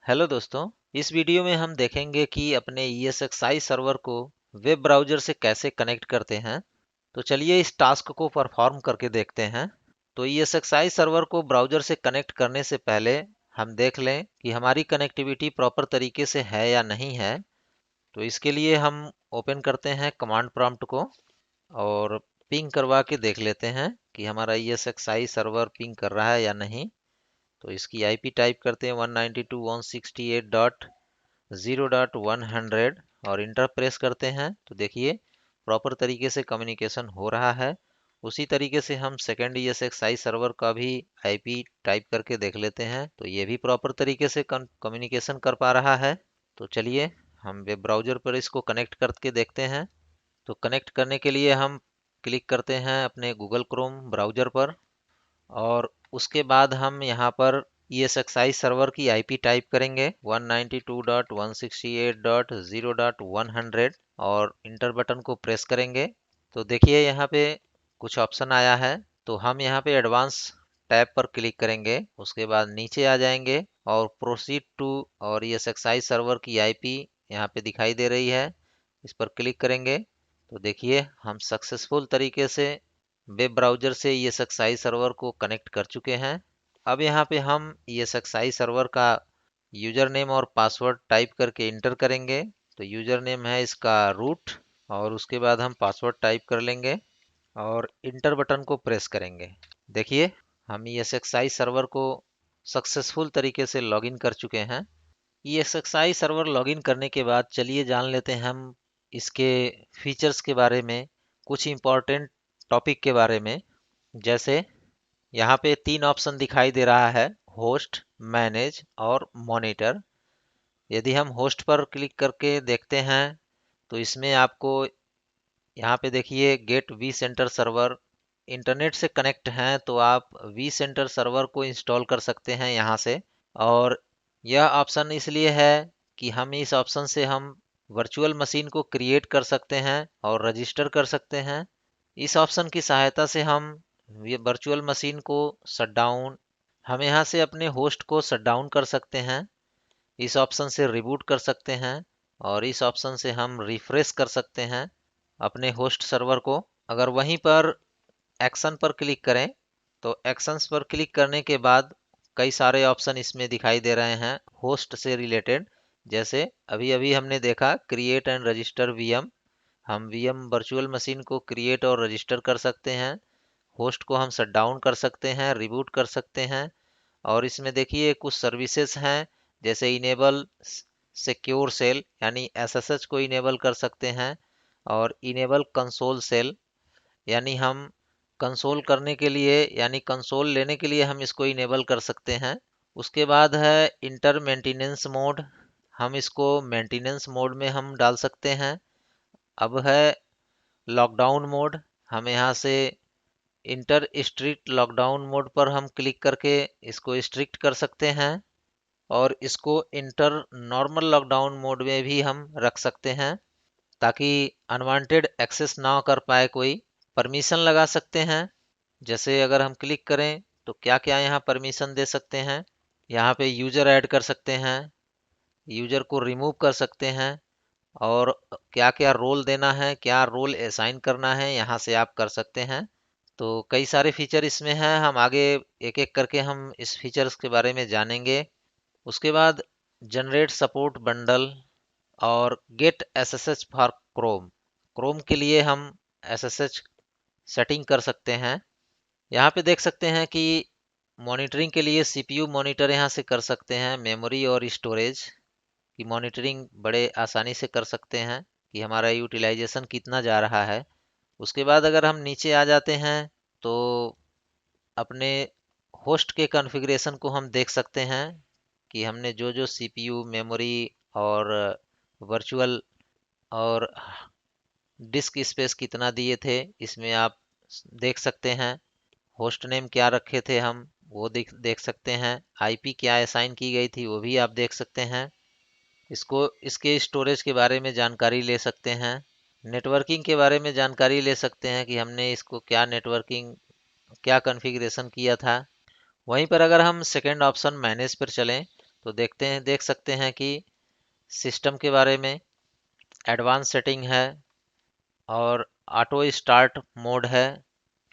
Hello दोस्तों। इस video में हम देखेंगे कि अपने ESXi सर्वर को वेब ब्राउज़र से कैसे कनेक्ट करते हैं। तो चलिए इस टास्क को परफॉर्म करके देखते हैं। तो ESXi सर्वर को ब्राउज़र से कनेक्ट करने से पहले हम देख लें कि हमारी कनेक्टिविटी प्रॉपर तरीके से है या नहीं है। तो इसके लिए हम ओपन करते हैं कमांड प्रॉम्प्ट को और पिंग करवा के देख लेते हैं कि हमारा ESXi सर्वर पिंग कर रहा है या नहीं। तो इसकी आईपी टाइप करते हैं 192.168.0.100 और इंटर प्रेस करते हैं। तो देखिए प्रॉपर तरीके से कम्युनिकेशन हो रहा है। उसी तरीके से हम सेकेंड ESXi सर्वर का भी आईपी टाइप करके देख लेते हैं। तो ये भी प्रॉपर तरीके से कम्युनिकेशन कर पा रहा है। तो चलिए हम वेब ब्राउज़र पर इसको कनेक्ट करके देखते हैं। तो कनेक्ट करने के लिए हम क्लिक करते हैं अपने गूगल क्रोम ब्राउज़र पर और उसके बाद हम यहाँ पर ESXi सर्वर की आईपी टाइप करेंगे 192.168.0.100 और इंटर बटन को प्रेस करेंगे। तो देखिए यहाँ पे कुछ ऑप्शन आया है। तो हम यहाँ पे एडवांस टैब पर क्लिक करेंगे, उसके बाद नीचे आ जाएंगे और प्रोसीड टू और ESXi सर्वर की आईपी यहाँ पे दिखाई दे रही है, इस पर क्लिक करेंगे। तो देखिए हम सक्सेसफुल तरीके से वेब ब्राउज़र से ESXi सर्वर को कनेक्ट कर चुके हैं। अब यहाँ पे हम ESXi सर्वर का यूज़र नेम और पासवर्ड टाइप करके इंटर करेंगे। तो यूज़र नेम है इसका रूट और उसके बाद हम पासवर्ड टाइप कर लेंगे और इंटर बटन को प्रेस करेंगे। देखिए हम ESXi सर्वर को सक्सेसफुल तरीके से लॉगिन कर चुके हैं। ESXi सर्वर लॉगिन करने के बाद चलिए जान लेते हैं हम इसके फीचर्स के बारे में, कुछ इम्पोर्टेंट टॉपिक के बारे में। जैसे यहाँ पे तीन ऑप्शन दिखाई दे रहा है, होस्ट, मैनेज और मॉनिटर। यदि हम होस्ट पर क्लिक करके देखते हैं तो इसमें आपको यहाँ पे देखिए get V center server, internet से कनेक्ट हैं तो आप वी सेंटर सर्वर को इंस्टॉल कर सकते हैं यहाँ से। और यह ऑप्शन इसलिए है कि हम इस ऑप्शन से हम वर्चुअल मशीन को क्रिएट कर सकते हैं और रजिस्टर कर सकते हैं। इस ऑप्शन की सहायता से हम ये वर्चुअल मशीन को शट डाउन, हम यहाँ से अपने होस्ट को शट डाउन कर सकते हैं, इस ऑप्शन से रिबूट कर सकते हैं और इस ऑप्शन से हम रिफ्रेश कर सकते हैं अपने होस्ट सर्वर को। अगर वहीं पर एक्शन पर क्लिक करें तो एक्शंस पर क्लिक करने के बाद कई सारे ऑप्शन इसमें दिखाई दे रहे हैं होस्ट से रिलेटेड। जैसे अभी अभी हमने देखा क्रिएट एंड रजिस्टर वीएम, हम वीएम वर्चुअल मशीन को क्रिएट और रजिस्टर कर सकते हैं, होस्ट को हम शट डाउन कर सकते हैं, रिबूट कर सकते हैं। और इसमें देखिए कुछ सर्विसेज हैं, जैसे इनेबल सिक्योर सेल यानी एसएसएच को इनेबल कर सकते हैं और इनेबल कंसोल सेल यानी हम कंसोल करने के लिए यानी कंसोल लेने के लिए हम इसको इनेबल कर सकते हैं। उसके बाद है इंटर मेंटेनेंस मोड, हम इसको मेंटेनेंस मोड में हम डाल सकते हैं। अब है लॉकडाउन मोड, हम यहाँ से इंटर स्ट्रिक्ट लॉकडाउन मोड पर हम क्लिक करके इसको स्ट्रिक्ट कर सकते हैं और इसको इंटर नॉर्मल लॉकडाउन मोड में भी हम रख सकते हैं ताकि अनवांटेड एक्सेस ना कर पाए कोई। परमिशन लगा सकते हैं, जैसे अगर हम क्लिक करें तो क्या क्या यहाँ परमिशन दे सकते हैं। यहाँ पे यूज़र ऐड कर सकते हैं, यूज़र को रिमूव कर सकते हैं और क्या क्या रोल देना है, क्या रोल असाइन करना है, यहाँ से आप कर सकते हैं। तो कई सारे फीचर इसमें हैं, हम आगे एक एक करके हम इस फीचर्स के बारे में जानेंगे। उसके बाद जनरेट सपोर्ट बंडल और get SSH for Chrome, Chrome के लिए हम एसएसएच सेटिंग कर सकते हैं। यहाँ पे देख सकते हैं कि मॉनिटरिंग के लिए सीपीयू मॉनिटर यहाँ से कर सकते हैं, मेमोरी और स्टोरेज की मॉनिटरिंग बड़े आसानी से कर सकते हैं कि हमारा यूटिलाइजेशन कितना जा रहा है। उसके बाद अगर हम नीचे आ जाते हैं तो अपने होस्ट के कॉन्फ़िगरेशन को हम देख सकते हैं कि हमने जो जो सीपीयू मेमोरी और वर्चुअल और डिस्क स्पेस कितना दिए थे, इसमें आप देख सकते हैं। होस्ट नेम क्या रखे थे हम वो देख सकते हैं, आईपी क्या असाइन की गई थी वो भी आप देख सकते हैं। इसको इसके स्टोरेज के बारे में जानकारी ले सकते हैं, नेटवर्किंग के बारे में जानकारी ले सकते हैं कि हमने इसको क्या नेटवर्किंग क्या कॉन्फ़िगरेशन किया था। वहीं पर अगर हम सेकेंड ऑप्शन मैनेज पर चलें तो देख सकते हैं कि सिस्टम के बारे में एडवांस सेटिंग है और ऑटो स्टार्ट मोड है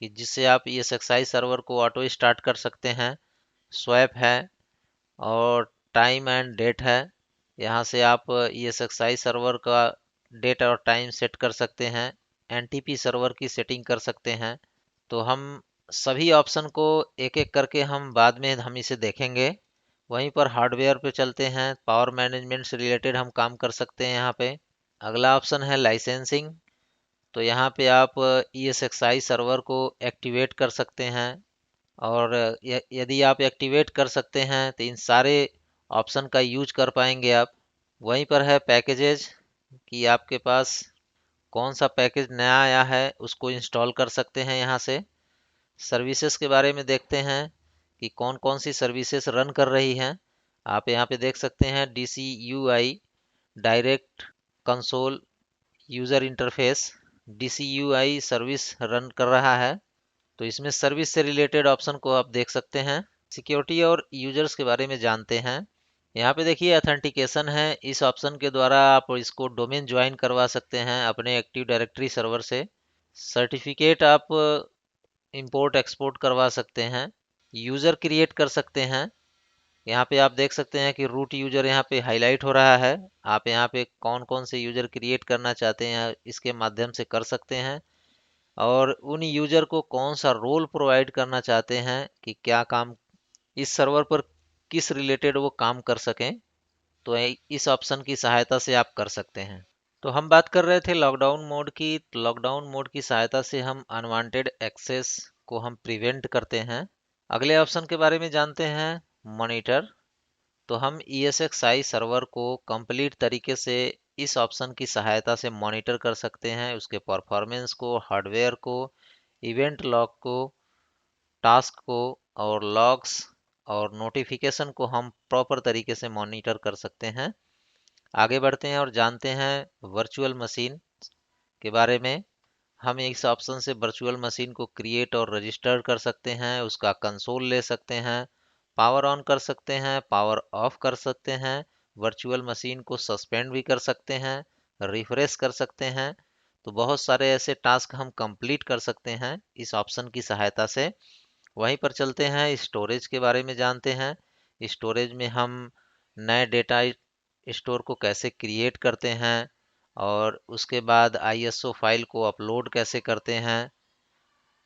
कि जिससे आप ESXi सर्वर को ऑटो स्टार्ट कर सकते हैं। स्वैप है और टाइम एंड डेट है। यहाँ से आप ESXi सर्वर का डेट और टाइम सेट कर सकते हैं। NTP सर्वर की सेटिंग कर सकते हैं। तो हम सभी ऑप्शन को एक एक करके हम बाद में हम इसे देखेंगे। वहीं पर हार्डवेयर पे चलते हैं। पावर मैनेजमेंट से रिलेटेड हम काम कर सकते हैं यहाँ पे। अगला ऑप्शन है लाइसेंसिंग। तो यहाँ पे आप ESXi सर्वर को एक्टिवेट कर सकते हैं और यदि आप एक्टिवेट कर सकते हैं तो इन सारे ऑप्शन का यूज कर पाएंगे आप। वहीं पर है पैकेजेज कि आपके पास कौन सा पैकेज नया आया है उसको इंस्टॉल कर सकते हैं यहाँ से। सर्विसेज के बारे में देखते हैं कि कौन कौन सी सर्विसेज रन कर रही हैं। आप यहाँ पे देख सकते हैं DCUI direct console user interface DCUI service run कर रहा है। तो इसमें सर्विस से रिलेटेड ऑप्शन को आप देख सकते हैं। सिक्योरिटी और यूजर्स के बारे में जानते हैं। यहाँ पे देखिए ऑथेंटिकेशन है। इस ऑप्शन के द्वारा आप इसको डोमेन ज्वाइन करवा सकते हैं अपने एक्टिव डायरेक्टरी सर्वर से। सर्टिफिकेट आप इंपोर्ट एक्सपोर्ट करवा सकते हैं। यूज़र क्रिएट कर सकते हैं। यहाँ पे आप देख सकते हैं कि रूट यूज़र यहाँ पे हाईलाइट हो रहा है। आप यहाँ पे कौन कौन से यूज़र क्रिएट करना चाहते हैं इसके माध्यम से कर सकते हैं और उन यूज़र को कौन सा रोल प्रोवाइड करना चाहते हैं कि क्या काम इस सर्वर पर किस रिलेटेड वो काम कर सकें। तो इस ऑप्शन की सहायता से आप कर सकते हैं। तो हम बात कर रहे थे लॉकडाउन मोड की। लॉकडाउन मोड की सहायता से हम अनवांटेड एक्सेस को हम प्रिवेंट करते हैं। अगले ऑप्शन के बारे में जानते हैं मॉनिटर। तो हम ESXi सर्वर को कंप्लीट तरीके से इस ऑप्शन की सहायता से मॉनिटर कर सकते हैं। उसके परफॉर्मेंस को, हार्डवेयर को, इवेंट लॉग को, टास्क को और लॉग्स और नोटिफिकेशन को हम प्रॉपर तरीके से मॉनिटर कर सकते हैं। आगे बढ़ते हैं और जानते हैं वर्चुअल मशीन के बारे में। हम इस ऑप्शन से वर्चुअल मशीन को क्रिएट और रजिस्टर कर सकते हैं। उसका कंसोल ले सकते हैं, पावर ऑन कर सकते हैं, पावर ऑफ कर सकते हैं, वर्चुअल मशीन को सस्पेंड भी कर सकते हैं, रिफ्रेश कर सकते हैं। तो बहुत सारे ऐसे टास्क हम कंप्लीट कर सकते हैं इस ऑप्शन की सहायता से। वहीं पर चलते हैं स्टोरेज के बारे में जानते हैं। स्टोरेज में हम नए डेटा स्टोर को कैसे क्रिएट करते हैं और उसके बाद ISO फाइल को अपलोड कैसे करते हैं,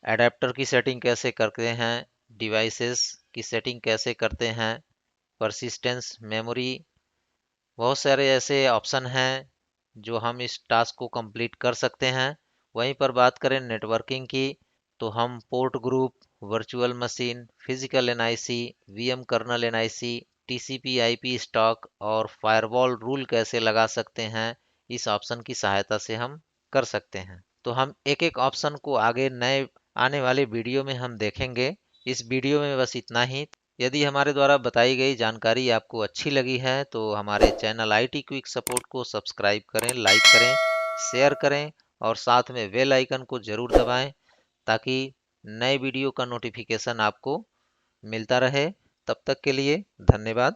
एडेप्टर की सेटिंग कैसे करते हैं, डिवाइसेस की सेटिंग कैसे करते हैं, परसिस्टेंस मेमोरी, बहुत सारे ऐसे ऑप्शन हैं जो हम इस टास्क को कंप्लीट कर सकते हैं। वहीं पर बात करें नेटवर्किंग की तो हम port group, virtual machine, physical NIC, VM kernel NIC, TCP IP stack और फायरवॉल रूल कैसे लगा सकते हैं इस ऑप्शन की सहायता से हम कर सकते हैं। तो हम एक एक ऑप्शन को आगे नए आने वाले वीडियो में हम देखेंगे। इस वीडियो में बस इतना ही। यदि हमारे द्वारा बताई गई जानकारी आपको अच्छी लगी है तो हमारे चैनल IT क्विक सपोर्ट को सब्सक्राइब करें, लाइक करें, शेयर करें और साथ में बेल आइकन को ज़रूर दबाएं ताकि नए वीडियो का नोटिफिकेशन आपको मिलता रहे। तब तक के लिए धन्यवाद।